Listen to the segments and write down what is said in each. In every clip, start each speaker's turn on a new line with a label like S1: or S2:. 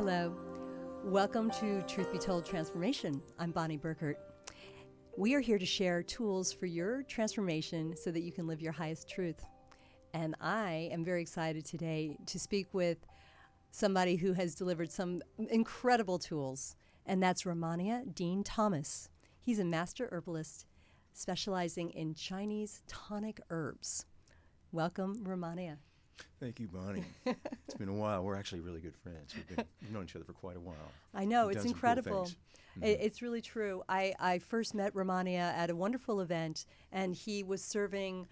S1: Hello. Welcome to Truth Be Told Transformation. I'm Bonnie Burkert. We are here to share tools for your transformation so that you can live your highest truth. And I am very excited today to speak with somebody who has delivered some incredible tools, and that's Rehmannia Dean Thomas. He's a master herbalist specializing in Chinese tonic herbs. Welcome, Rehmannia.
S2: Thank you, Bonnie. It's been a while. We're actually really good friends. We've known each other for quite a while.
S1: I know,
S2: We've
S1: it's
S2: done some cool
S1: incredible.
S2: things.
S1: It's really true. I first met Rehmannia at a wonderful event, and he was serving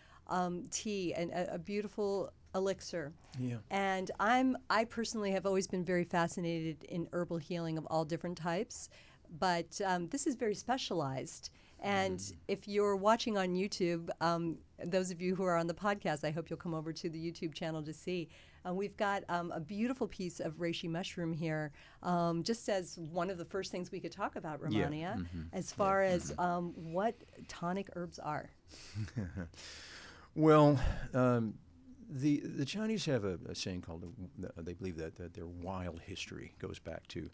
S1: tea and a beautiful elixir.
S2: Yeah.
S1: And I personally have always been very fascinated in herbal healing of all different types, but this is very specialized. And if you're watching on YouTube, those of you who are on the podcast, I hope you'll come over to the YouTube channel to see. We've got a beautiful piece of reishi mushroom here, just as one of the first things we could talk about, Rehmannia, as far as what tonic herbs are.
S2: Well, the Chinese have a saying called, they believe that their wild history goes back to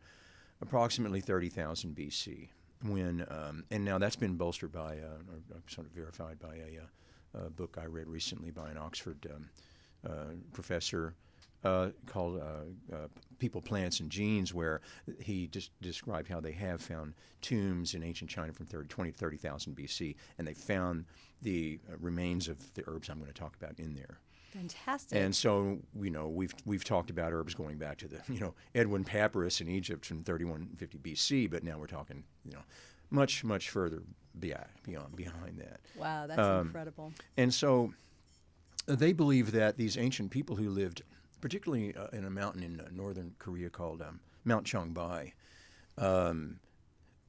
S2: approximately 30,000 BC. When and now that's been bolstered by, or sort of verified by a book I read recently by an Oxford professor called People, Plants, and Genes, where he just described how they have found tombs in ancient China from 20 to 30,000 BC, and they found the remains of the herbs I'm going to talk about in there.
S1: Fantastic.
S2: And so, we've talked about herbs going back to the, Edwin Papyrus in Egypt from 3150 BC, but now we're talking, much, much further behind that.
S1: Wow, that's incredible.
S2: And so they believe that these ancient people who lived, particularly in a mountain in northern Korea called Mount Chongbai,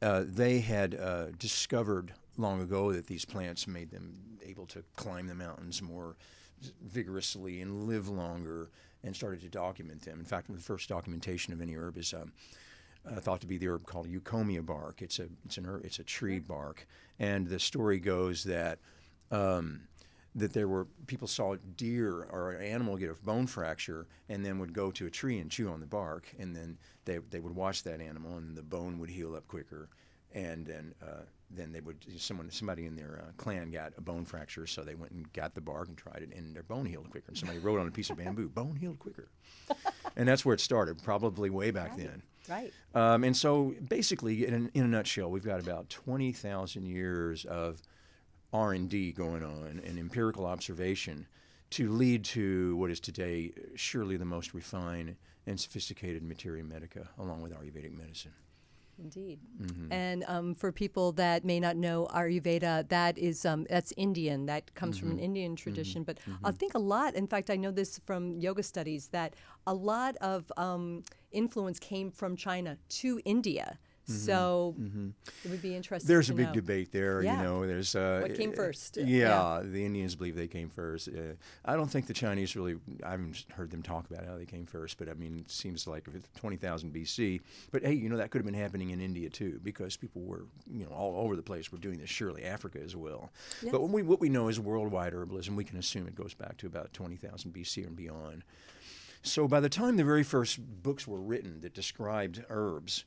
S2: they had discovered long ago that these plants made them able to climb the mountains more vigorously and live longer, and started to document them. In fact, the first documentation of any herb is thought to be the herb called euphorbium bark. It's a tree bark, and the story goes that that there were people saw deer or an animal get a bone fracture, and then would go to a tree and chew on the bark, and then they would watch that animal, and the bone would heal up quicker, and then they would somebody in their clan got a bone fracture, so they went and got the bark and tried it, and their bone healed quicker. And somebody wrote on a piece of bamboo, "Bone healed quicker," and that's where it started, probably way back then.
S1: Right.
S2: And so, basically, in a nutshell, we've got about 20,000 years of R&D going on and empirical observation to lead to what is today surely the most refined and sophisticated materia medica, along with Ayurvedic medicine.
S1: Indeed. And for people that may not know Ayurveda, that's Indian. That comes from an Indian tradition. But I think a lot, in fact, I know this from yoga studies, that a lot of influence came from China to India. So it would be interesting
S2: There's
S1: to
S2: a big
S1: know.
S2: debate there,
S1: Yeah.
S2: There's
S1: What came first?
S2: Yeah, the Indians believe they came first. I don't think the Chinese really, I haven't heard them talk about how they came first, but I mean, it seems like if it's 20,000 BC. But hey, that could have been happening in India too, because people were, all over the place were doing this, surely Africa as well.
S1: Yes.
S2: But what we know is worldwide herbalism, we can assume it goes back to about 20,000 BC and beyond. So by the time the very first books were written that described herbs,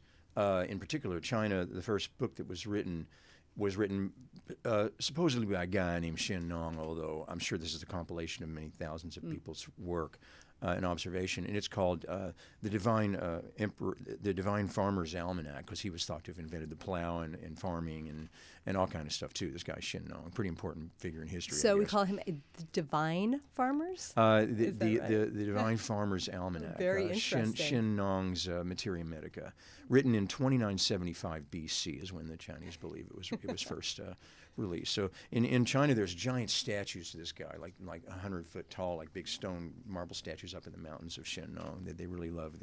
S2: in particular, China, the first book that was written supposedly by a guy named Shen Nong, although I'm sure this is a compilation of many thousands of people's work and observation. And it's called the Divine Farmer's Almanac, because he was thought to have invented the plow and farming and all kind of stuff too. This guy Shen Nong, pretty important figure in history.
S1: So we call him the Divine Farmers?
S2: The Divine Farmer's Almanac.
S1: Very interesting.
S2: Shen Nong's Materia Medica, written in 2975 BC is when the Chinese believe it was first released. So in China, there's giant statues to this guy, like 100-foot tall, like big stone marble statues up in the mountains of Shen Nong that they really love.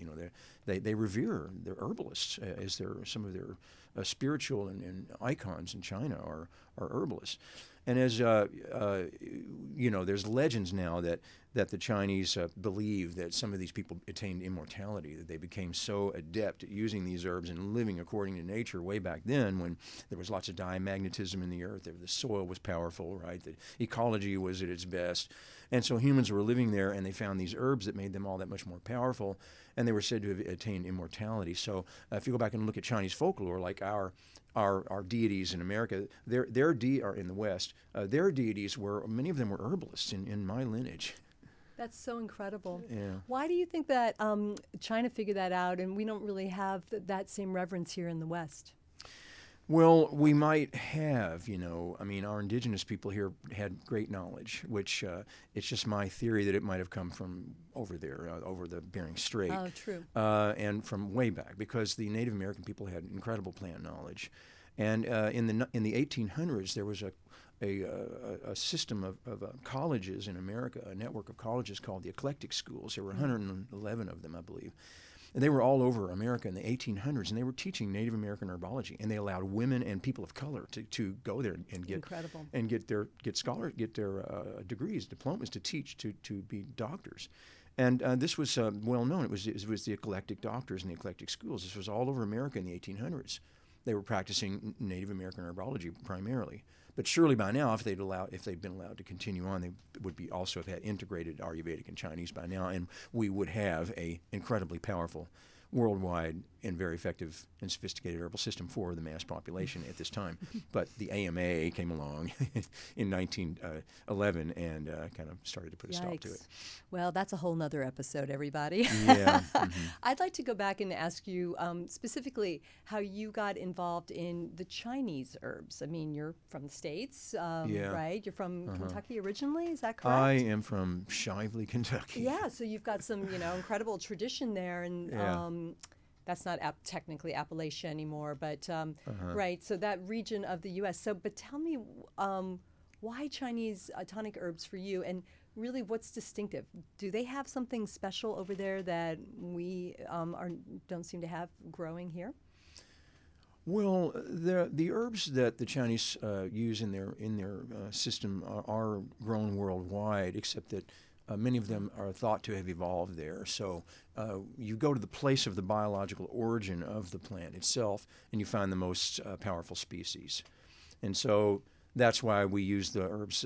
S2: They revere their herbalists as some of their spiritual and icons in China are herbalists. And as there's legends now that the Chinese believe that some of these people attained immortality, that they became so adept at using these herbs and living according to nature way back then, when there was lots of diamagnetism in the earth, the soil was powerful, right? The ecology was at its best. And so humans were living there, and they found these herbs that made them all that much more powerful. and they were said to have attained immortality. So if you go back and look at Chinese folklore, like our deities in America, or in the West, their deities many of them were herbalists in my lineage.
S1: That's so incredible.
S2: Yeah.
S1: Why do you think that China figured that out and we don't really have that same reverence here in the West?
S2: Well, we might have, I mean, our indigenous people here had great knowledge, which it's just my theory that it might have come from over there, over the Bering Strait.
S1: Oh, true.
S2: And from way back, because the Native American people had incredible plant knowledge. And in the 1800s, there was a system of colleges in America, a network of colleges called the eclectic schools. There were 111 of them, I believe. And they were all over America in the 1800s, and they were teaching Native American herbology, and they allowed women and people of color to go there and get
S1: Incredible.
S2: and get their degrees, diplomas to teach to be doctors. And this was well known. It was the eclectic doctors and the eclectic schools. This was all over America in the 1800s. They were practicing Native American herbology primarily. But surely by now, if they'd been allowed to continue on, they would be also have had integrated Ayurvedic and Chinese by now, and we would have a incredibly powerful, worldwide, and very effective and sophisticated herbal system for the mass population at this time. But the AMA came along in 1911 and kind of started to put a stop to it.
S1: Well, that's a whole nother episode, everybody.
S2: Yeah.
S1: I'd like to go back and ask you specifically how you got involved in the Chinese herbs. I mean, you're from the States, right? You're from Kentucky originally, is that correct?
S2: I am from Shively, Kentucky.
S1: Yeah, so you've got some, incredible tradition there, and that's not technically Appalachia anymore, but right. So that region of the U.S. So, but tell me, why Chinese tonic herbs for you, and really, what's distinctive? Do they have something special over there that we don't seem to have growing here?
S2: Well, the herbs that the Chinese use in their system are grown worldwide, except that many of them are thought to have evolved there. So you go to the place of the biological origin of the plant itself, and you find the most powerful species. And so that's why we use the herbs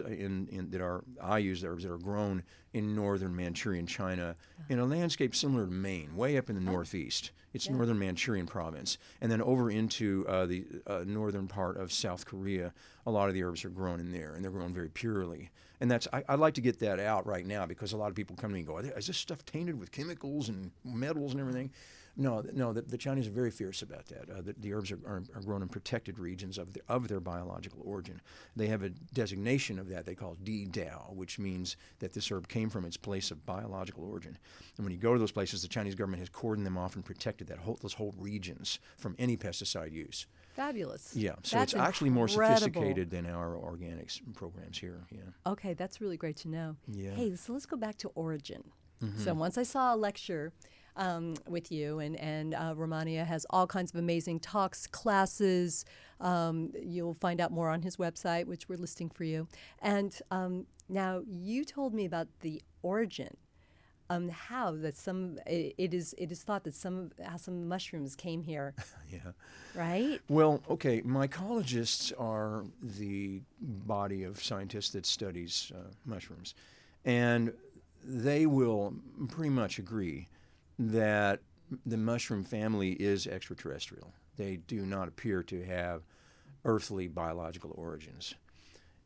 S2: I use the herbs that are grown in northern Manchurian China in a landscape similar to Maine, way up in the northeast. It's northern Manchurian province. And then over into the northern part of South Korea, a lot of the herbs are grown in there, and they're grown very purely. And I'd like to get that out right now, because a lot of people come to me and go, is this stuff tainted with chemicals and metals and everything? No, the Chinese are very fierce about that. The herbs are grown in protected regions of their biological origin. They have a designation of that they call Di Dao, which means that this herb came from its place of biological origin. And when you go to those places, the Chinese government has cordoned them off and protected those whole regions from any pesticide use.
S1: Fabulous.
S2: Yeah, so
S1: that's
S2: it's actually
S1: incredible.
S2: more sophisticated than our organics programs here. Yeah.
S1: Okay, that's really great to know.
S2: Yeah.
S1: Hey, so let's go back to origin. So once I saw a lecture with you, and Rehmannia has all kinds of amazing talks, classes. You'll find out more on his website, which we're listing for you. And now you told me about the origin. How that it is thought that some mushrooms came here.
S2: Yeah.
S1: Right?
S2: Well, okay, mycologists are the body of scientists that studies mushrooms. And they will pretty much agree that the mushroom family is extraterrestrial. They do not appear to have earthly biological origins.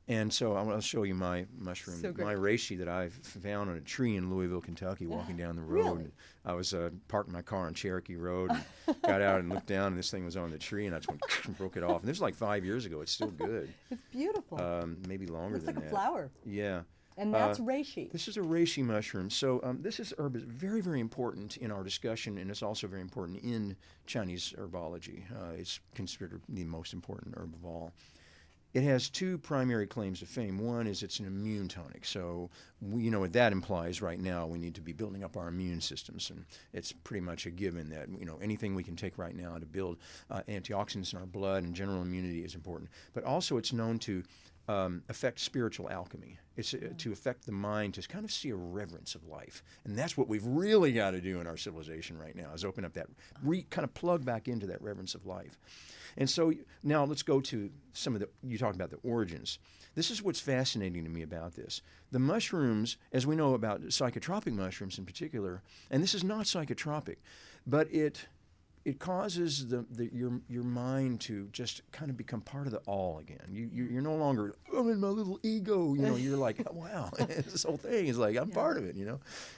S2: And so I'll show you my mushroom, my Rishi that I found on a tree in Louisville, Kentucky, walking down the road.
S1: Really?
S2: I was parked my car on Cherokee Road, and got out and looked down, and this thing was on the tree, and I just went and broke it off. And this was like 5 years ago. It's still good.
S1: It's beautiful.
S2: Maybe longer
S1: Looks
S2: than
S1: like
S2: that.
S1: a flower.
S2: Yeah.
S1: And that's reishi.
S2: This is a reishi mushroom. So this herb is very, very important in our discussion, and it's also very important in Chinese herbology. It's considered the most important herb of all. It has two primary claims to fame. One is it's an immune tonic. So you know what that implies right now. We need to be building up our immune systems, and it's pretty much a given that anything we can take right now to build antioxidants in our blood and general immunity is important. But also it's known to affect spiritual alchemy. It's to affect the mind, to kind of see a reverence of life. And that's what we've really got to do in our civilization right now, is open up that, kind of plug back into that reverence of life. And so now let's go to some of you talked about the origins. This is what's fascinating to me about this. The mushrooms, as we know about psychotropic mushrooms in particular, and this is not psychotropic, but it causes your mind to just kind of become part of the all again. You're no longer, I'm in my little ego. You're like, oh, wow, this whole thing is like, I'm part of it.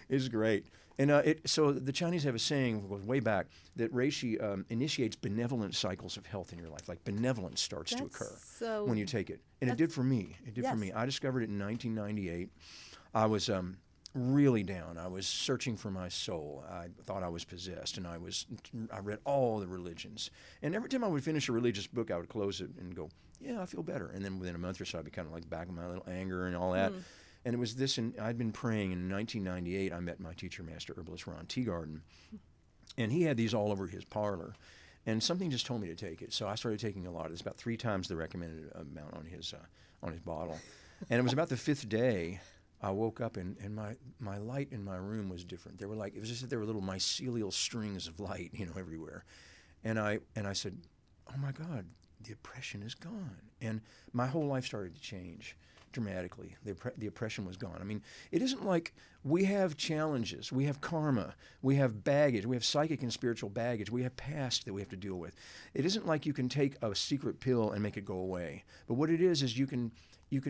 S2: It's great. And so the Chinese have a saying, goes way back, that Rishi initiates benevolent cycles of health in your life. Like benevolence starts to occur when you take it. And it did for me. It did for me. I discovered it in 1998. I was really down. I was searching for my soul. I thought I was possessed, and I read all the religions. And every time I would finish a religious book, I would close it and go, yeah, I feel better. And then within a month or so, I'd be kind of like back in my little anger and all that. And it was this, and I'd been praying. In 1998, I met my teacher, Master Herbalist Ron Teagarden, and he had these all over his parlor. And something just told me to take it, so I started taking a lot. It's about 3 times the recommended amount on his bottle. And it was about the 5th day, I woke up and my light in my room was different. It was just that there were little mycelial strings of light, everywhere. And I said, oh my God, the oppression is gone. And my whole life started to change dramatically. The oppression was gone. I mean, it isn't like we have challenges, we have karma, we have baggage, we have psychic and spiritual baggage, we have past that we have to deal with. It isn't like you can take a secret pill and make it go away. But what it is you can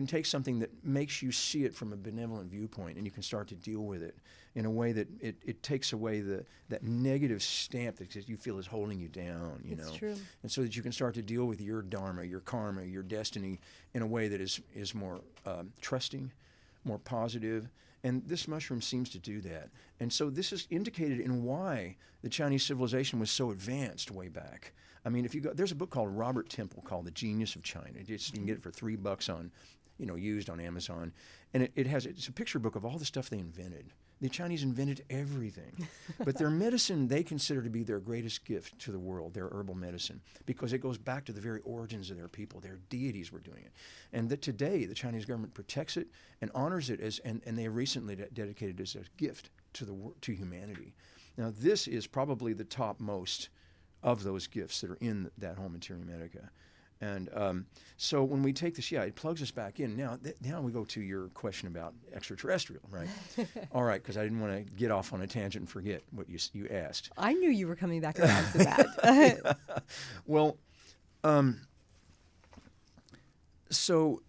S2: take something that makes you see it from a benevolent viewpoint, and you can start to deal with it in a way that it takes away that negative stamp that you feel is holding you down,
S1: It's true.
S2: And so that you can start to deal with your dharma, your karma, your destiny in a way that is more trusting, more positive. And this mushroom seems to do that. And so this is indicated in why the Chinese civilization was so advanced way back. I mean, there's a book called Robert Temple called The Genius of China. You can get it for $3 on, used on Amazon. And it's a picture book of all the stuff they invented. The Chinese invented everything. But their medicine, they consider to be their greatest gift to the world, their herbal medicine, because it goes back to the very origins of their people. Their deities were doing it. And that today, the Chinese government protects it and honors it, and they have recently dedicated it as a gift to humanity. Now, this is probably the topmost of those gifts that are in that home materia medica. And so when we take this, it plugs us back in. Now we go to your question about extraterrestrial, right? All right, because I didn't want to get off on a tangent and forget what you asked.
S1: I knew you were coming back around to that.
S2: Well, so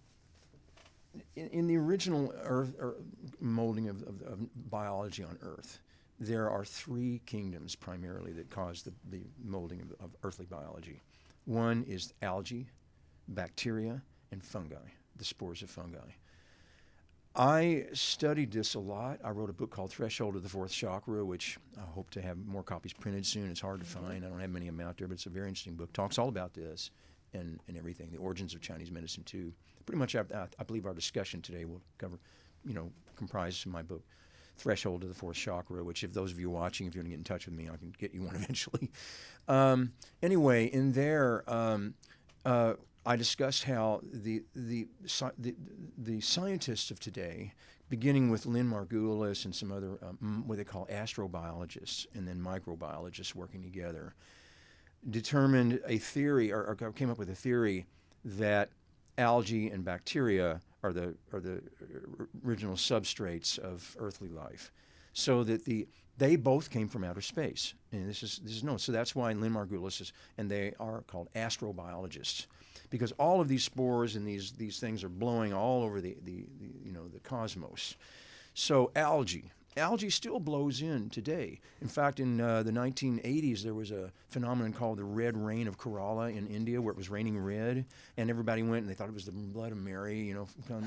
S2: in the original Earth or molding of biology on Earth, there are 3 kingdoms primarily that cause the molding of earthly biology. One is algae, bacteria, and fungi, the spores of fungi. I studied this a lot. I wrote a book called Threshold of the Fourth Chakra, which I hope to have more copies printed soon. It's hard to find. I don't have many of them out there, but it's a very interesting book. Talks all about this and everything, the origins of Chinese medicine too. Pretty much, I believe our discussion today will cover, comprise my book, Threshold of the Fourth Chakra, which if those of you watching, if you want to get in touch with me, I can get you one eventually. Anyway, in there, I discussed how the scientists of today, beginning with Lynn Margulis and some other what they call astrobiologists and then microbiologists working together, determined a theory or came up with a theory that algae and bacteria are the original substrates of earthly life, so that they both came from outer space, and this is known. So that's why Lynn Margulis and they are called astrobiologists, because all of these spores and these things are blowing all over the cosmos. So algae still blows in today. In fact, in the 1980s, there was a phenomenon called the Red Rain of Kerala in India, where it was raining red, and everybody went and they thought it was the blood of Mary,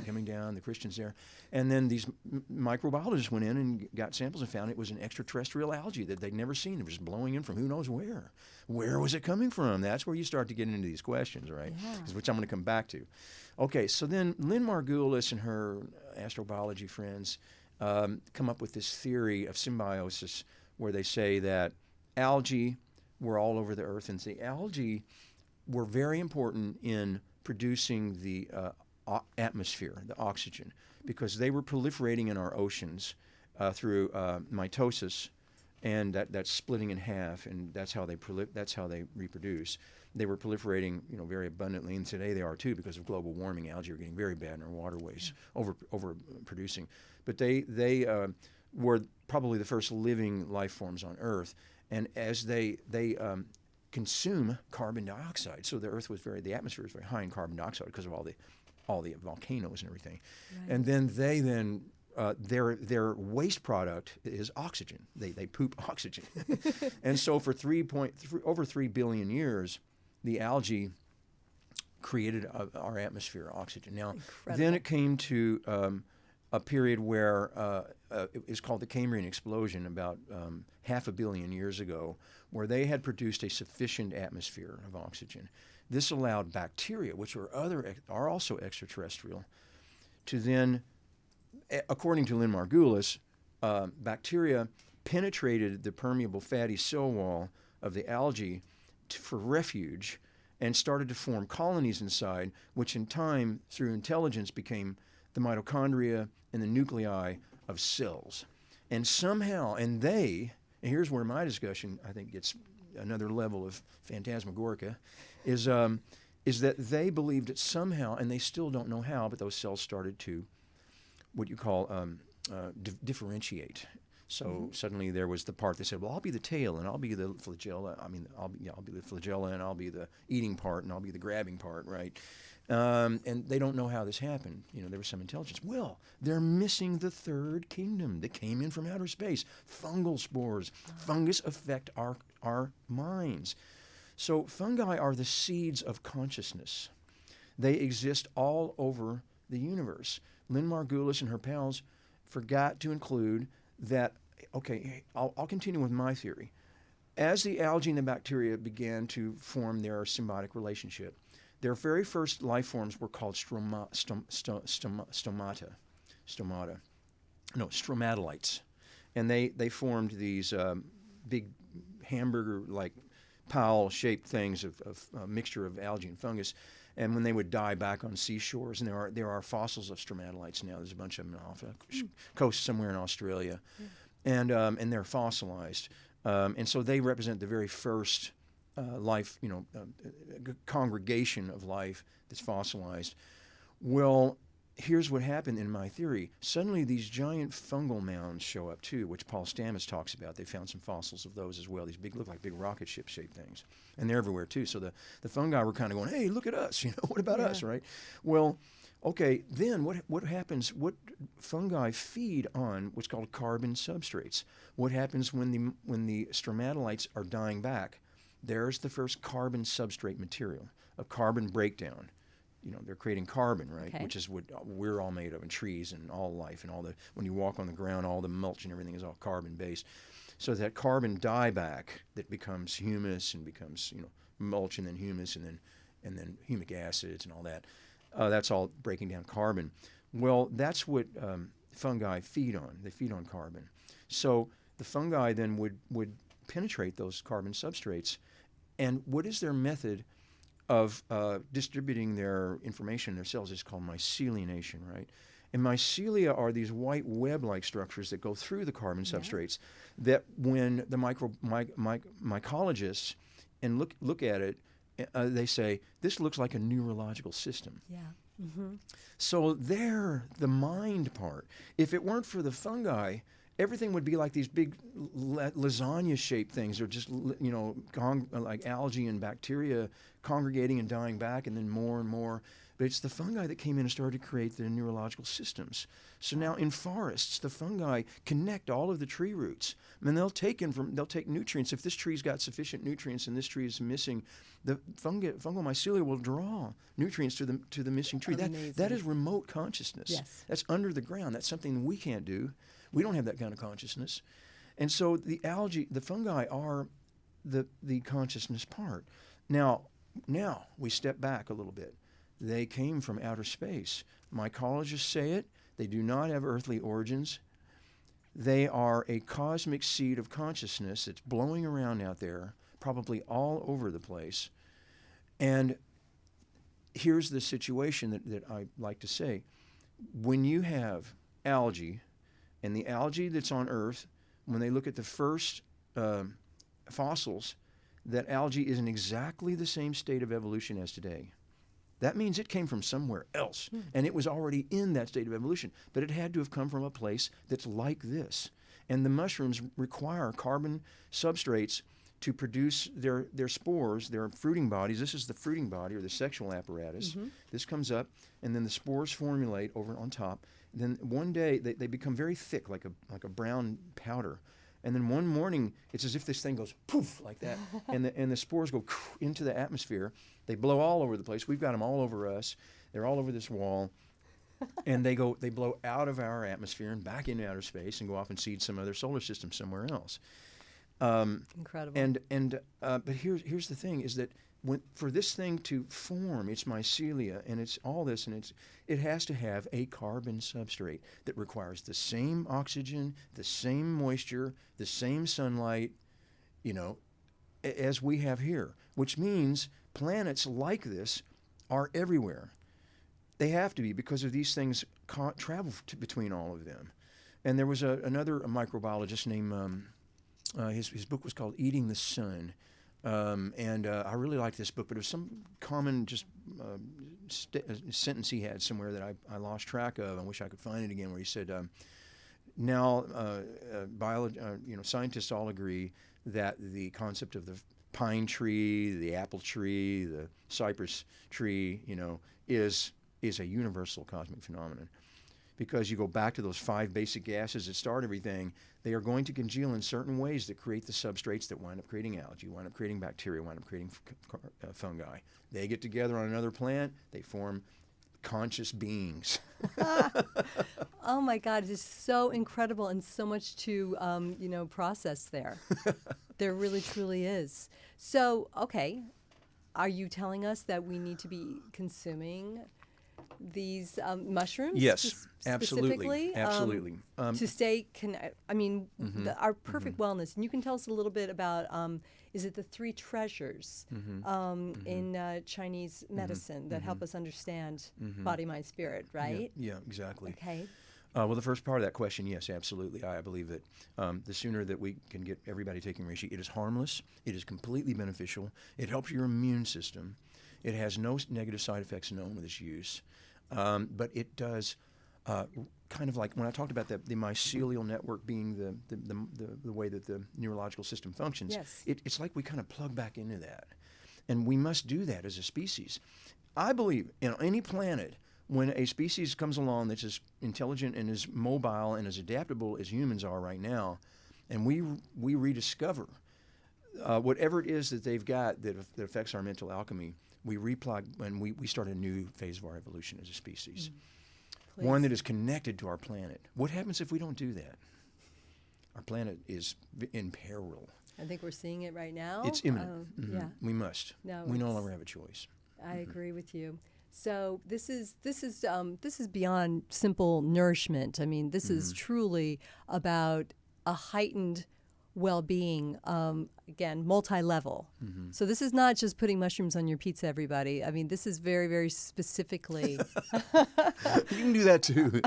S2: coming down, the Christians there. And then these microbiologists went in and got samples and found it was an extraterrestrial algae that they'd never seen. It was blowing in from who knows where. Where was it coming from? That's where you start to get into these questions, right?
S1: Yeah.
S2: Which I'm going to come back to. Okay, so then Lynn Margulis and her astrobiology friends come up with this theory of symbiosis, where they say that algae were all over the earth, and the algae were very important in producing the atmosphere, the oxygen, because they were proliferating in our oceans through mitosis, and that's splitting in half, and that's how they reproduce. They were proliferating, very abundantly, and today they are too because of global warming. Algae are getting very bad in our waterways, overproducing. But they were probably the first living life forms on Earth, and as they consume carbon dioxide, so the atmosphere was very high in carbon dioxide because of all the volcanoes and everything,
S1: Right.
S2: and then their waste product is oxygen. They poop oxygen, and so for over 3 billion years, the algae created our atmosphere, oxygen. Now,
S1: Incredible.
S2: then it came to a period where it was called the Cambrian explosion about 500 million years ago, where they had produced a sufficient atmosphere of oxygen. This allowed bacteria, which are also extraterrestrial, to then, according to Lynn Margulis, bacteria penetrated the permeable fatty cell wall of the algae for refuge and started to form colonies inside, which in time, through intelligence, became the mitochondria and the nuclei of cells. And somehow, and here's where my discussion, I think, gets another level of phantasmagorica, is that they believed that somehow, and they still don't know how, but those cells started to, what you call, differentiate. So suddenly there was the part that said, well, I'll be the tail, and I'll be the flagella. I'll be the flagella, and I'll be the eating part, and I'll be the grabbing part, right? And they don't know how this happened. There was some intelligence. Well, they're missing the third kingdom that came in from outer space. Fungal spores. Fungus affect our minds. So fungi are the seeds of consciousness. They exist all over the universe. Lynn Margulis and her pals forgot to include that. Okay, I'll continue with my theory. As the algae and the bacteria began to form their symbiotic relationship, their very first life forms were called stromatolites. And they formed these big hamburger-like pile-shaped things of a mixture of algae and fungus. And when they would die back on seashores, and there are fossils of stromatolites now. There's a bunch of them off the coast somewhere in Australia. Yeah. And they're fossilized. And so they represent the very first life, congregation of life that's fossilized. Well, here's what happened in my theory. Suddenly these giant fungal mounds show up too, which Paul Stamets talks about. They found some fossils of those as well. These look like big rocket ship shaped things. And they're everywhere too. So the fungi were kind of going, hey, look at us, what about us, right? Well, okay, then what happens, what fungi feed on what's called carbon substrates. What happens when the stromatolites are dying back? There's the first carbon substrate material, a carbon breakdown. They're creating carbon, right? Okay. Which is what we're all made of, and trees and all life and when you walk on the ground, all the mulch and everything is all carbon based. So that carbon dieback that becomes humus and becomes, mulch and then humus and then humic acids and all that. That's all breaking down carbon. Well, that's what fungi feed on. They feed on carbon. So the fungi then would penetrate those carbon substrates. And what is their method of distributing their information in their cells? Is called mycelination, right? And mycelia are these white web-like structures that go through the carbon substrates that when the mycologists and look at it, they say, this looks like a neurological system. Yeah. Mm-hmm. So they're the mind part. If it weren't for the fungi, everything would be like these big lasagna-shaped things, or just, like algae and bacteria congregating and dying back, and then more and more. But it's the fungi that came in and started to create the neurological systems. So now in forests, the fungi connect all of the tree roots. I mean, they'll take nutrients. If this tree's got sufficient nutrients and this tree is missing, the fungal mycelia will draw nutrients to the missing tree. That is remote consciousness. Yes. That's under the ground. That's something we can't do. We don't have that kind of consciousness. And so the fungi are the consciousness part. Now we step back a little bit. They came from outer space. Mycologists say it. They do not have earthly origins. They are a cosmic seed of consciousness that's blowing around out there, probably all over the place. And here's the situation that I like to say. When you have algae, and the algae that's on Earth, when they look at the first fossils, that algae is in exactly the same state of evolution as today. That means it came from somewhere else, and it was already in that state of evolution. But it had to have come from a place that's like this. And the mushrooms require carbon substrates to produce their spores, their fruiting bodies. This is the fruiting body, or the sexual apparatus. This comes up, and then the spores formulate over on top. Then one day they become very thick, like a brown powder. And then one morning, it's as if this thing goes poof like that, and the spores go into the atmosphere. They blow all over the place. We've got them all over us. They're all over this wall, and they blow out of our atmosphere and back into outer space and go off and seed some other solar system somewhere else.
S1: Incredible.
S2: But here's the thing: is that for this thing to form, it's mycelia and it's all this, and it has to have a carbon substrate that requires the same oxygen, the same moisture, the same sunlight, as we have here. Which means planets like this are everywhere. They have to be, because of these things travel between all of them. And there was another microbiologist named his book was called Eating the Sun. I really liked this book, but it was some common sentence he had somewhere that I lost track of. I wish I could find it again, where he said, scientists all agree that the concept of the pine tree, the apple tree, the cypress tree, is a universal cosmic phenomenon. Because you go back to those 5 basic gases that start everything, they are going to congeal in certain ways that create the substrates that wind up creating algae, wind up creating bacteria, wind up creating fungi. They get together on another plant, they form conscious beings.
S1: Oh my God, it's so incredible, and so much to process there. There really truly is. So, okay, are you telling us that we need to be consuming these mushrooms?
S2: Yes, absolutely.
S1: To stay, our perfect wellness. And you can tell us a little bit about, is it the 3 treasures in Chinese medicine that help us understand body, mind, spirit, right?
S2: Yeah, exactly.
S1: Okay.
S2: Well, the first part of that question, yes, absolutely. I believe that the sooner that we can get everybody taking reishi, it is harmless, it is completely beneficial, it helps your immune system, it has no negative side effects known with its use. But it does, kind of like when I talked about the mycelial network being the way that the neurological system functions,
S1: yes.
S2: It's like we kind of plug back into that. And we must do that as a species. I believe any planet, when a species comes along that's as intelligent and as mobile and as adaptable as humans are right now, and we rediscover whatever it is that they've got that affects our mental alchemy, we replug and we start a new phase of our evolution as a species. One that is connected to our planet. What happens if we don't do that? Our planet is in peril.
S1: I think we're seeing it right now.
S2: It's imminent.
S1: Yeah.
S2: We must. We no longer have a choice.
S1: I agree with you. So this is beyond simple nourishment. I mean, this is truly about a heightened well-being, again, multi-level. So this is not just putting mushrooms on your pizza, everybody. I mean, this is very, very specifically.
S2: You can do that too.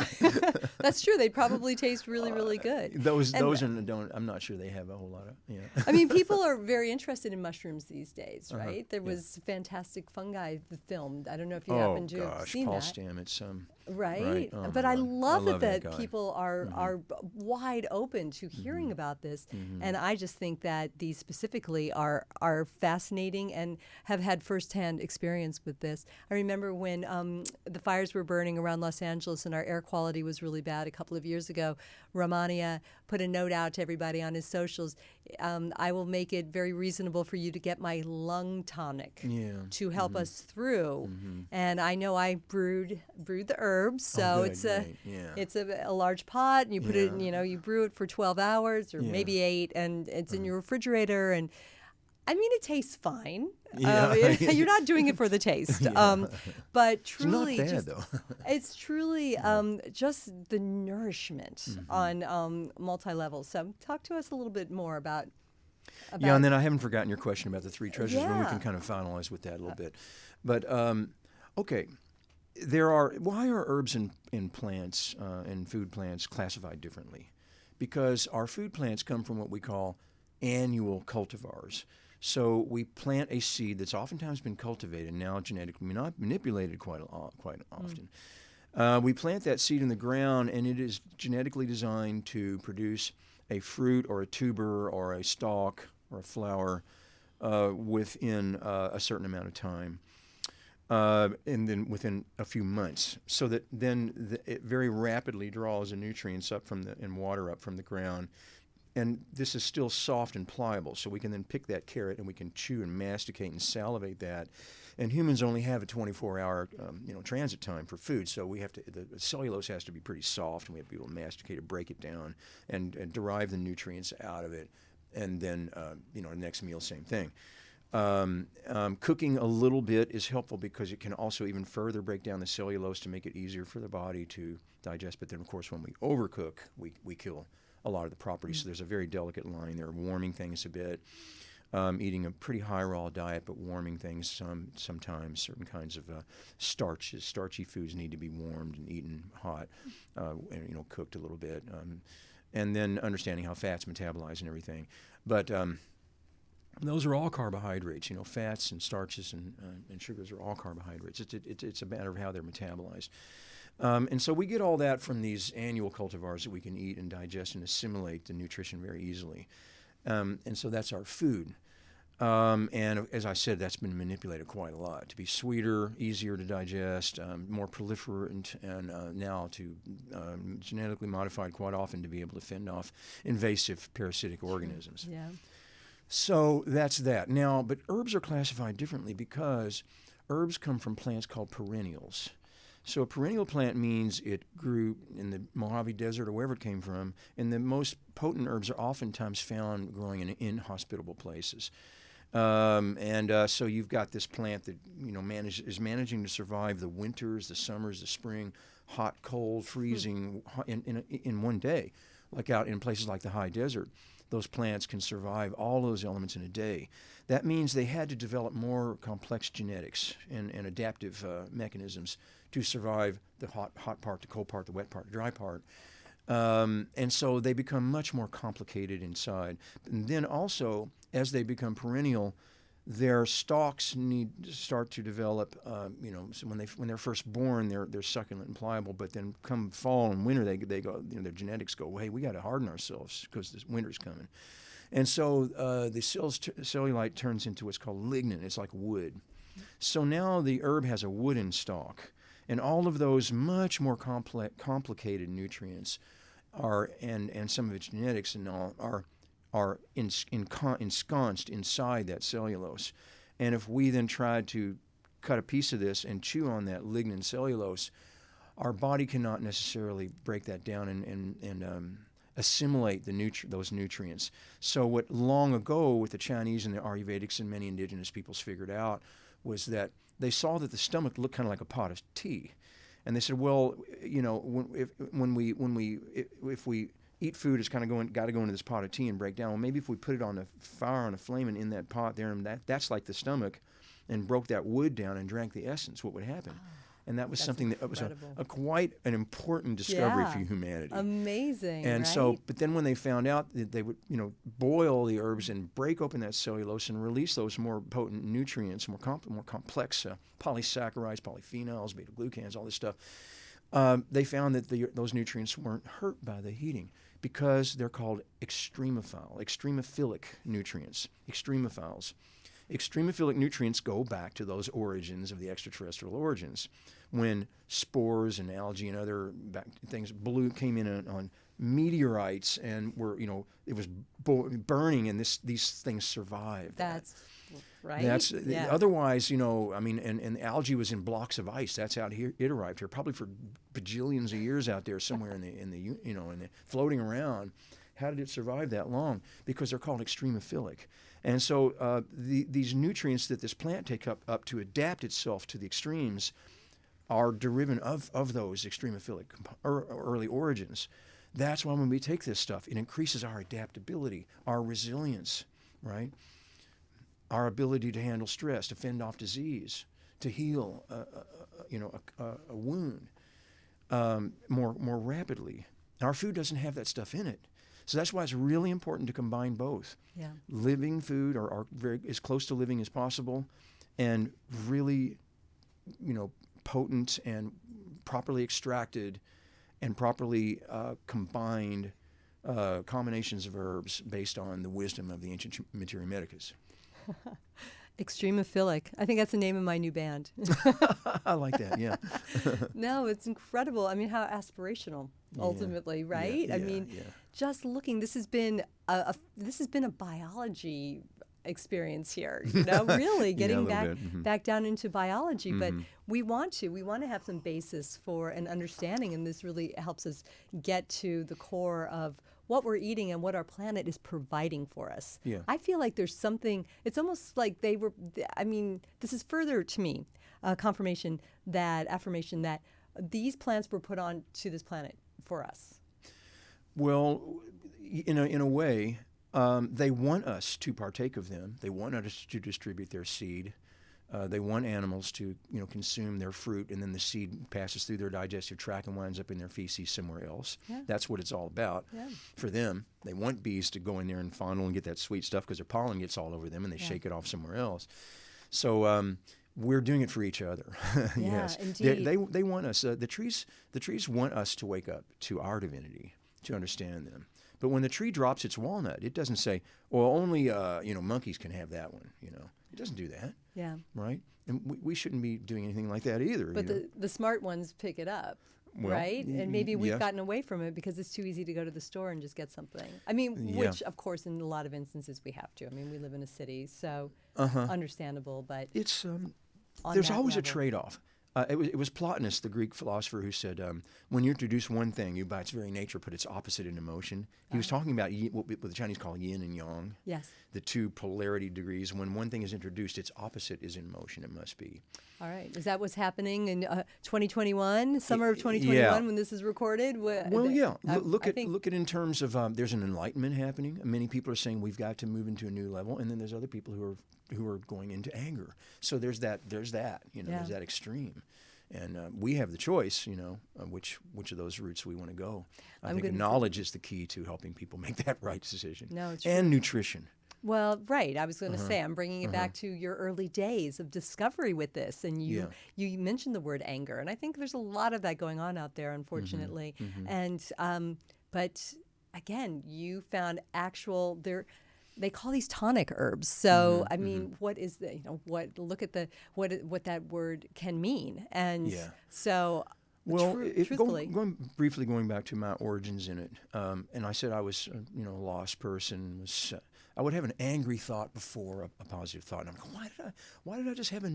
S1: That's true. They'd probably taste really, really good.
S2: Those I'm not sure they have a whole lot of. Yeah.
S1: I mean, people are very interested in mushrooms these days, right? There was Fantastic Fungi, the film. I don't know if you happen to have seen
S2: Paul
S1: that.
S2: Stamets.
S1: Right.
S2: Oh,
S1: but I love it that
S2: guy.
S1: people are wide open to hearing about this. And I just think that these specifically are fascinating and have had firsthand experience with this. I remember when the fires were burning around Los Angeles and our air quality was really bad a couple of years ago. Rehmannia put a note out to everybody on his socials. I will make it very reasonable for you to get my lung tonic to help us through. And I know I brewed the herbs, so it's a large pot, and you put it in, you brew it for 12 hours or maybe 8, and it's in your refrigerator, and I mean, it tastes fine. You're not doing it for the taste. But truly,
S2: it's not bad, though.
S1: It's truly just the nourishment on multi-levels. So talk to us a little bit more about
S2: and then I haven't forgotten your question about the 3 treasures, when we can kind of finalize with that a little bit. But Okay, why are herbs and plants and food plants classified differently? Because our food plants come from what we call annual cultivars. So we plant a seed that's oftentimes been cultivated, now genetically manipulated quite often. We plant that seed in the ground, and it is genetically designed to produce a fruit or a tuber or a stalk or a flower within a certain amount of time. And then within a few months, so that then it very rapidly draws the nutrients up and water up from the ground. And this is still soft and pliable, so we can then pick that carrot and we can chew and masticate and salivate that. And humans only have a 24-hour, transit time for food, so the cellulose has to be pretty soft, and we have to be able to masticate it, break it down, and derive the nutrients out of it. And then, the next meal, same thing. Cooking a little bit is helpful because it can also even further break down the cellulose to make it easier for the body to digest. But then, of course, when we overcook, we kill a lot of the properties. So there's a very delicate line there, warming things a bit, eating a pretty high raw diet, but warming things sometimes. Certain kinds of starchy foods need to be warmed and eaten hot, and cooked a little bit. And then understanding how fats metabolize and everything. But those are all carbohydrates. Fats and starches and sugars are all carbohydrates. It's a matter of how they're metabolized. And so we get all that from these annual cultivars that we can eat and digest and assimilate the nutrition very easily. And so that's our food. And as I said, that's been manipulated quite a lot to be sweeter, easier to digest, more proliferant, and now to genetically modified quite often to be able to fend off invasive parasitic organisms.
S1: Yeah.
S2: So that's that. Now, but herbs are classified differently because herbs come from plants called perennials. So a perennial plant means it grew in the Mojave Desert or wherever it came from, and the most potent herbs are oftentimes found growing in inhospitable places. So you've got this plant that is managing to survive the winters, the summers, the spring, hot, cold, freezing in one day, like out in places like the high desert. Those plants can survive all those elements in a day. That means they had to develop more complex genetics and adaptive mechanisms to survive the hot part, the cold part, the wet part, the dry part. And so they become much more complicated inside. And then also, as they become perennial, their stalks need to start to develop. So when they're first born, they're succulent and pliable. But then come fall and winter, they go. Their genetics go, hey, we got to harden ourselves because this winter's coming. And so the cellulite turns into what's called lignin. It's like wood. So now the herb has a wooden stalk, and all of those much more complicated nutrients and some of its genetics and all are ensconced inside that cellulose. And if we then tried to cut a piece of this and chew on that lignin cellulose, our body cannot necessarily break that down and assimilate those nutrients. So what long ago with the Chinese and the Ayurvedics and many indigenous peoples figured out was that they saw that the stomach looked kind of like a pot of tea. And they said, well, if we eat food, it's kind of got to go into this pot of tea and break down. Well, maybe if we put it on the fire on a flame and in that pot there, and that's like the stomach, and broke that wood down and drank the essence, what would happen? And that was something that was a quite an important discovery for humanity.
S1: Amazing.
S2: And
S1: right?
S2: so, but then when they found out that they would, boil the herbs and break open that cellulose and release those more potent nutrients, more complex polysaccharides, polyphenols, beta-glucans, all this stuff, they found that those nutrients weren't hurt by the heating because they're called extremophilic nutrients, extremophiles. Extremophilic nutrients go back to those origins of the extraterrestrial origins, when spores and algae and other things came in on meteorites and it was burning, and these things survived.
S1: That's right.
S2: Otherwise, and algae was in blocks of ice. That's how it arrived here, probably for bajillions of years out there somewhere in the floating around. How did it survive that long? Because they're called extremophilic. And so these nutrients that this plant takes up to adapt itself to the extremes are derivative of those extremophilic early origins. That's why when we take this stuff, it increases our adaptability, our resilience, right? Our ability to handle stress, to fend off disease. to heal a wound more rapidly. Our food doesn't have that stuff in it. So that's why it's really important to combine both.
S1: Yeah.
S2: Living food or very as close to living as possible, and really, potent and properly extracted and properly combined combinations of herbs based on the wisdom of the ancient materia medicus.
S1: Extremophilic. I think that's the name of my new band.
S2: I like that, yeah.
S1: No, it's incredible. I mean, how aspirational, ultimately, right? I mean, just looking, this has been a biology experience here, really getting back down into biology. But we want to have some basis for an understanding, and this really helps us get to the core of what we're eating and what our planet is providing for us.
S2: Yeah.
S1: I feel like there's something, it's almost like this is further to me, affirmation that these plants were put on to this planet for us.
S2: Well, in a way, they want us to partake of them. They want us to distribute their seed. They want animals to, consume their fruit, and then the seed passes through their digestive tract and winds up in their feces somewhere else. Yeah. That's what it's all about for them. They want bees to go in there and fondle and get that sweet stuff because their pollen gets all over them, and they shake it off somewhere else. So we're doing it for each other. Yes,
S1: indeed.
S2: They want us. The trees want us to wake up to our divinity, to understand them. But when the tree drops its walnut, it doesn't say, "Well, only monkeys can have that one." It doesn't do that.
S1: Yeah.
S2: Right? And we shouldn't be doing anything like that either.
S1: But the smart ones pick it up, right? And maybe we've gotten away from it because it's too easy to go to the store and just get something. I mean, which, of course, in a lot of instances we have to. I mean, we live in a city, so understandable. But
S2: it's there's always a trade-off. It was Plotinus, the Greek philosopher, who said, when you introduce one thing, you by its very nature put its opposite into motion. He was talking about what the Chinese call yin and yang, the two polarity degrees. When one thing is introduced, its opposite is in motion, it must be.
S1: All right. Is that what's happening in 2021, summer of 2021, when this is recorded?
S2: Look at it in terms of there's an enlightenment happening. Many people are saying we've got to move into a new level, and then there's other people who are going into anger. So there's that, there's that extreme. And we have the choice, which of those routes we want to go. I think knowledge is the key to helping people make that right decision.
S1: No, it's
S2: and nutrition.
S1: Well, right. I was going to say, I'm bringing it back to your early days of discovery with this. And you mentioned the word anger. And I think there's a lot of that going on out there, unfortunately. And but again, you found they call these tonic herbs. So I mean, what is look at what that word can mean. And so truthfully,
S2: going back to my origins in it, and I said I was a lost person. I would have an angry thought before a positive thought, and I'm like, why did I just have a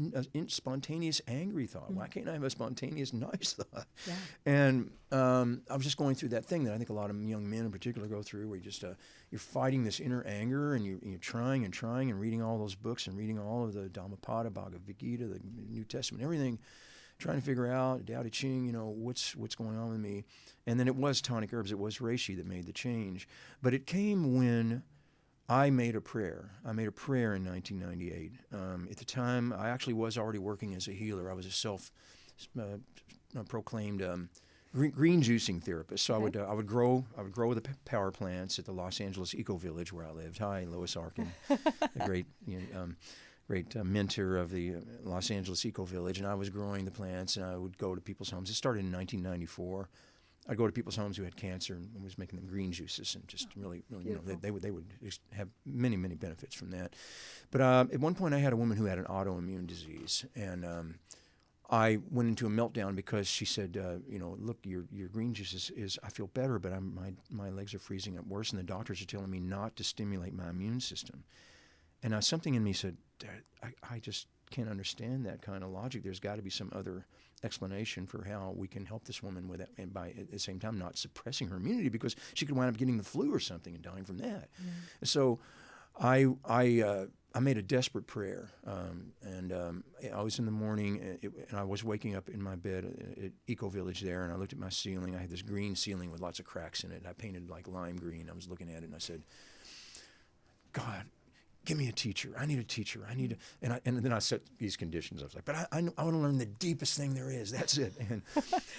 S2: spontaneous angry thought? Why can't I have a spontaneous nice thought? Yeah. And I was just going through that thing that I think a lot of young men in particular go through, where you just you're fighting this inner anger, and you're trying and reading all those books and reading all of the Dhammapada, Bhagavad Gita, the New Testament, everything, trying to figure out Tao Te Ching, what's going on with me. And then it was Tonic Herbs, it was Rishi that made the change. But it came when I made a prayer. I made a prayer in 1998. At the time, I actually was already working as a healer. I was a self-proclaimed green juicing therapist. So I would grow the power plants at the Los Angeles Eco Village where I lived. Hi, Lois Arkin, a great mentor of the Los Angeles Eco Village, and I was growing the plants, and I would go to people's homes. It started in 1994. I'd go to people's homes who had cancer and was making them green juices, and just really, they would have many benefits from that. But at one point, I had a woman who had an autoimmune disease, and I went into a meltdown because she said, look, your green juice is I feel better, but my legs are freezing up worse, and the doctors are telling me not to stimulate my immune system. And something in me said, I just can't understand that kind of logic. There's got to be some other explanation for how we can help this woman with that, and by at the same time not suppressing her immunity, because she could wind up getting the flu or something and dying from that. So I made a desperate prayer, and I was in the morning, and I was waking up in my bed at Eco Village there, and I looked at my ceiling. I had this green ceiling with lots of cracks in it. I painted like lime green. I was looking at it, and I said, God, give me a teacher. I need a teacher. I need a, and then I set these conditions. I was like, but I want to learn the deepest thing there is. That's it. And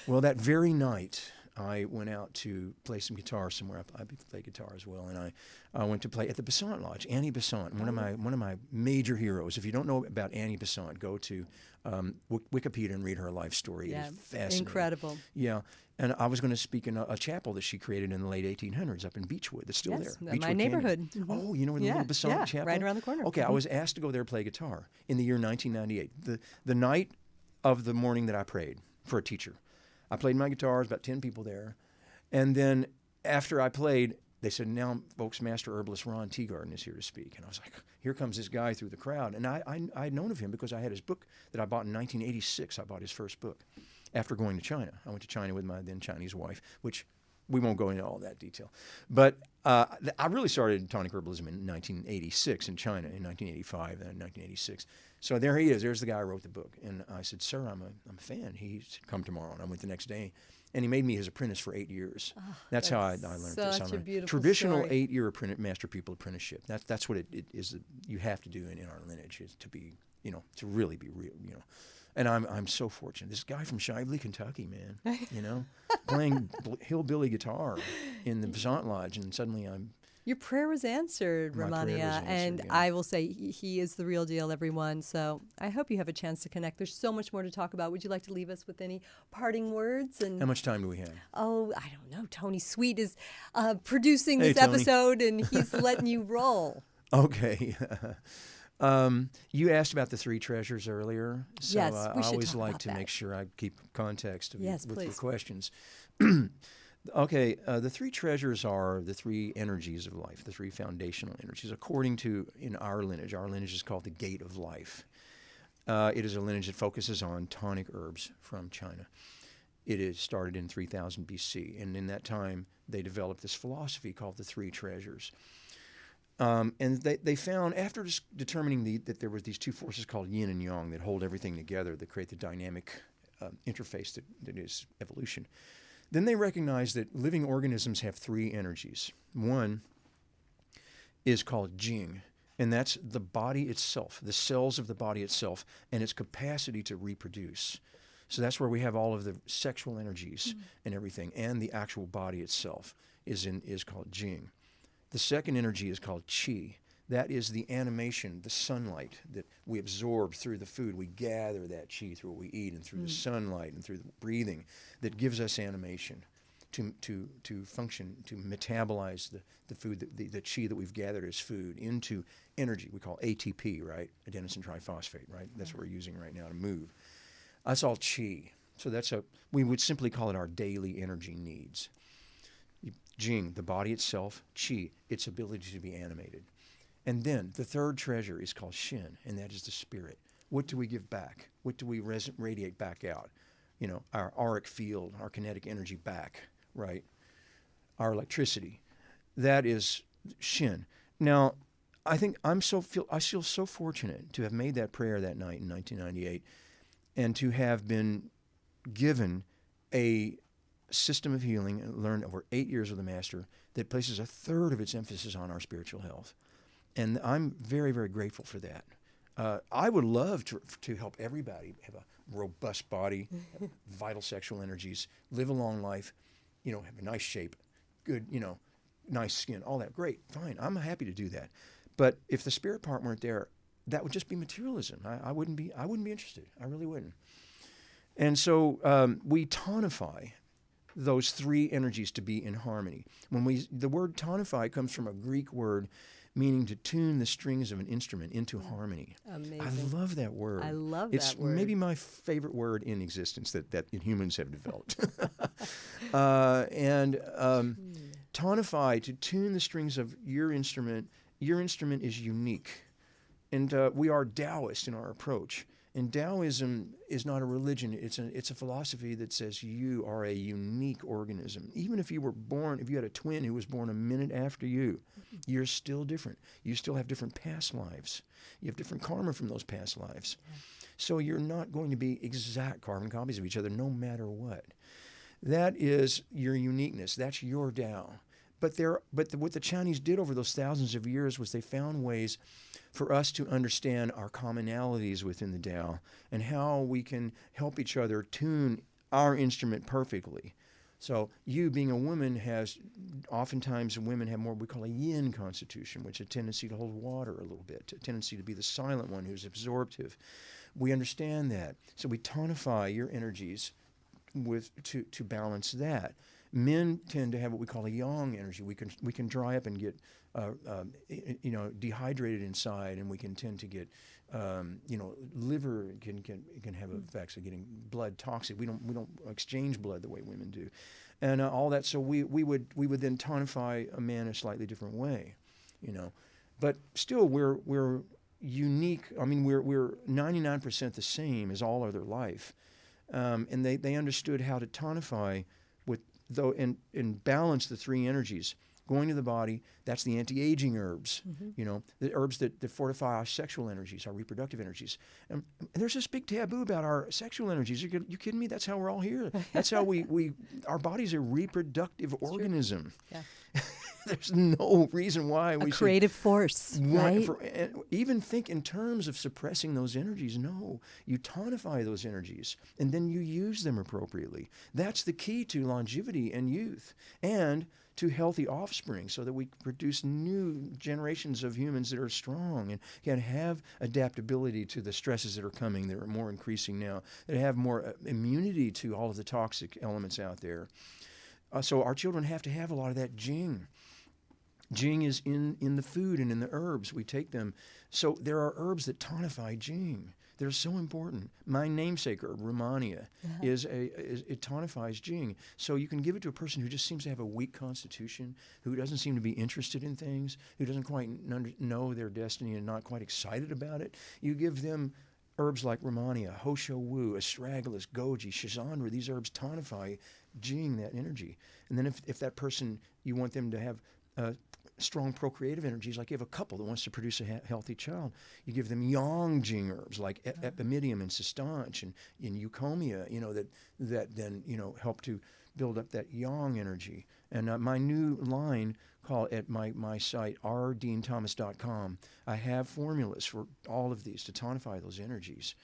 S2: well, that very night, I went out to play some guitar somewhere. I play guitar as well, and I went to play at the Besant Lodge. Annie Besant, one of my major heroes. If you don't know about Annie Besant, go to Wikipedia and read her life story.
S1: Yeah,
S2: it is fascinating.
S1: incredible.
S2: Yeah, and I was going to speak in a chapel that she created in the late 1800s up in Beechwood. That's still
S1: Yes,
S2: there.
S1: my
S2: Beechwood
S1: neighborhood.
S2: Canyon. Oh, you know where the little Besant chapel?
S1: Right around the corner.
S2: Okay, I was asked to go there and play guitar in the year 1998. The night of the morning that I prayed for a teacher. I played my guitar. There's about 10 people there. And then after I played, they said, now, folks, Master Herbalist Ron Teagarden is here to speak. And I was like, here comes this guy through the crowd. And I'd known of him because I had his book that I bought in 1986. I bought his first book after going to China. I went to China with my then Chinese wife, which we won't go into all that detail. But I really started Tonic Herbalism in 1986 in China, in 1985 and 1986. So there he is. There's the guy who wrote the book. And I said, sir, I'm a fan. He said, come tomorrow. And I went the next day. And he made me his apprentice for 8 years. Oh, that's how I learned this.
S1: Such a beautiful
S2: traditional
S1: story.
S2: 8-year master pupil apprenticeship. That's what it is. You have to do in our lineage, is to be, to really be real, And I'm so fortunate. This guy from Shively, Kentucky, man, playing hillbilly guitar in the Besant Lodge, and suddenly I'm.
S1: Your prayer was answered, Rehmannia, and
S2: yeah.
S1: I will say he is the real deal, everyone. So I hope you have a chance to connect. There's so much more to talk about. Would you like to leave us with any parting words? And
S2: How much time do we have?
S1: Oh, I don't know. Tony Sweet is producing this
S2: Tony.
S1: episode, and he's letting you roll.
S2: Okay. You asked about the 3 treasures earlier, so
S1: Yes, we
S2: I
S1: should
S2: always
S1: talk
S2: like
S1: about
S2: to
S1: that.
S2: make sure I keep context with your
S1: please.
S2: questions. Okay, the 3 treasures are the 3 energies of life, the 3 foundational energies. According to, in our lineage is called the Gate of Life. It is a lineage that focuses on tonic herbs from China. It is started in 3000 BC, and in that time they developed this philosophy called the 3 treasures. And they found, after determining that there were these 2 forces called yin and yang that hold everything together, that create the dynamic interface that is evolution, then they recognized that living organisms have 3 energies. One is called Jing, and that's the body itself, the cells of the body itself, and its capacity to reproduce. So that's where we have all of the sexual energies and everything, and the actual body itself is called Jing. The second energy is called Qi. That is the animation, the sunlight that we absorb through the food. We gather that Qi through what we eat and through the sunlight and through the breathing that gives us animation to function, to metabolize the food, the Qi that we've gathered as food into energy. We call ATP, right? Adenosine triphosphate, right? That's what we're using right now to move. That's all Qi. So we would simply call it our daily energy needs. Jing, the body itself, Qi, its ability to be animated. And then the 3rd treasure is called Shin, and that is the spirit. What do we give back? What do we radiate back out? Our auric field, our kinetic energy back, right? Our electricity. That is Shin. Now, I think I feel so fortunate to have made that prayer that night in 1998 and to have been given a system of healing and learned over 8 years with the master that places a 1/3 of its emphasis on our spiritual health. And I'm very, very grateful for that. I would love to help everybody have a robust body, vital sexual energies, live a long life, have a nice shape, good, nice skin, all that. Great, fine. I'm happy to do that. But if the spirit part weren't there, that would just be materialism. I wouldn't be interested. I really wouldn't. And so we tonify those 3 energies to be in harmony. The word tonify comes from a Greek word meaning to tune the strings of an instrument into harmony.
S1: Amazing.
S2: I love that word.
S1: I love
S2: it's
S1: that word.
S2: It's maybe my favorite word in existence that humans have developed. Tonify, to tune the strings of your instrument. Your instrument is unique. And we are Taoist in our approach. And Taoism is not a religion. It's a philosophy that says you are a unique organism. Even if you had a twin who was born a minute after you, you're still different. You still have different past lives. You have different karma from those past lives. Yeah. So you're not going to be exact carbon copies of each other no matter what. That is your uniqueness. That's your Tao. what the Chinese did over those thousands of years was they found ways for us to understand our commonalities within the Tao and how we can help each other tune our instrument perfectly. So you being a woman oftentimes women have more what we call a yin constitution, which is a tendency to hold water a little bit, a tendency to be the silent one who's absorptive. We understand that. So we tonify your energies to balance that. Men tend to have what we call a yang energy. We can dry up and get dehydrated inside, and we can tend to get liver can have effects of getting blood toxic. We don't exchange blood the way women do, and all that. So we would then tonify a man a slightly different way, but still we're unique. I mean, we're 99% the same as all other life, and they understood how to tonify and balance the three energies. Going to the body, that's the anti-aging herbs, the herbs that fortify our sexual energies, our reproductive energies. And there's this big taboo about our sexual energies. You kidding me? That's how we're all here. That's how our body's a reproductive organism. Yeah. There's no reason why we should...
S1: A creative force, right?
S2: Even think in terms of suppressing those energies. No, you tonify those energies, and then you use them appropriately. That's the key to longevity and youth, and to healthy offspring, so that we produce new generations of humans that are strong and can have adaptability to the stresses that are coming, that are more increasing now, that have more immunity to all of the toxic elements out there. So our children have to have a lot of that Jing. Jing is in the food and in the herbs. We take them. So there are herbs that tonify Jing. They're so important. My namesake herb, Rehmannia, it tonifies Jing. So you can give it to a person who just seems to have a weak constitution, who doesn't seem to be interested in things, who doesn't quite know their destiny and not quite excited about it. You give them herbs like Rehmannia, Hosho Wu, Astragalus, Goji, Shizandra. These herbs tonify Jing, that energy. And then if that person, you want them to have strong procreative energies, like you have a couple that wants to produce a healthy child, you give them yang Jing herbs like epimedium and cistanche and eucomia, that then help to build up that yang energy. And my new line called at my site rdeanthomas.com, I have formulas for all of these to tonify those energies.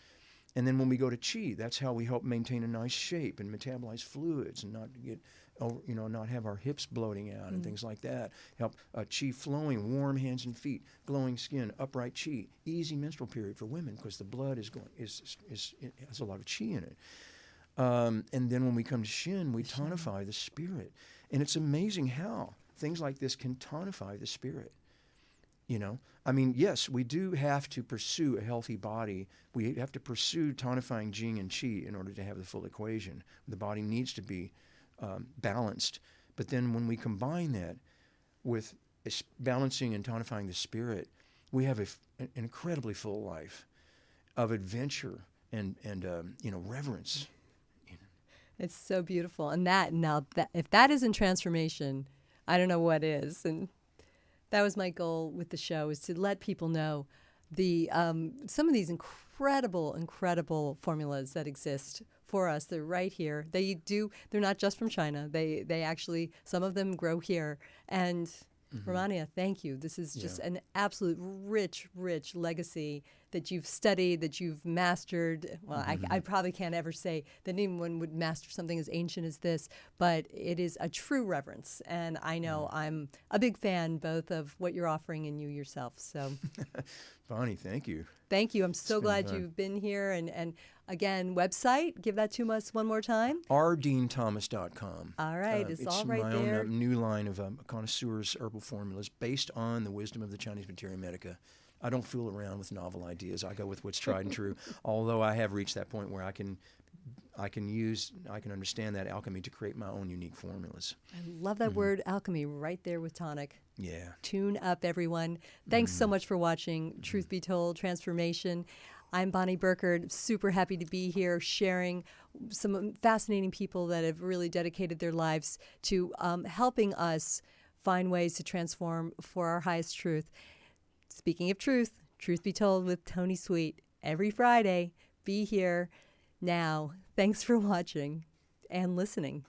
S2: And then when we go to Qi, that's how we help maintain a nice shape and metabolize fluids and not get not have our hips bloating out and things like that. Help Qi flowing, warm hands and feet, glowing skin, upright Qi, easy menstrual period for women because the blood it has a lot of Qi in it. And then when we come to Shin, we tonify the spirit. And it's amazing how things like this can tonify the spirit. I mean, yes, we do have to pursue a healthy body. We have to pursue tonifying Jing and Qi in order to have the full equation. The body needs to be balanced. But then when we combine that with balancing and tonifying the spirit, we have an incredibly full life of adventure and reverence.
S1: It's so beautiful. And if that isn't transformation, I don't know what is. And that was my goal with the show, is to let people know some of these incredible formulas that exist for us. They're right here. They're not just from China. They actually, some of them grow here. And Rehmannia, thank you. This is just an absolute rich legacy that you've studied, that you've mastered. Well, I probably can't ever say that anyone would master something as ancient as this, but it is a true reverence. And I know I'm a big fan both of what you're offering and you yourself. So,
S2: Bonnie, thank you.
S1: Thank you. I'm so glad you've been here. And again, website, give that to us one more time.
S2: rdeanthomas.com.
S1: All right. It's all right there.
S2: It's my own new line of connoisseurs herbal formulas based on the wisdom of the Chinese Materia Medica. I don't fool around with novel ideas. I go with what's tried and true, although I have reached that point where I can understand that alchemy to create my own unique formulas.
S1: I love that word alchemy right there with tonic.
S2: Yeah.
S1: Tune up, everyone. Thanks so much for watching Truth Be Told Transformation. I'm Bonnie Burkert, super happy to be here sharing some fascinating people that have really dedicated their lives to helping us find ways to transform for our highest truth. Speaking of truth, Truth Be Told with Tony Sweet every Friday. Be here now. Thanks for watching and listening.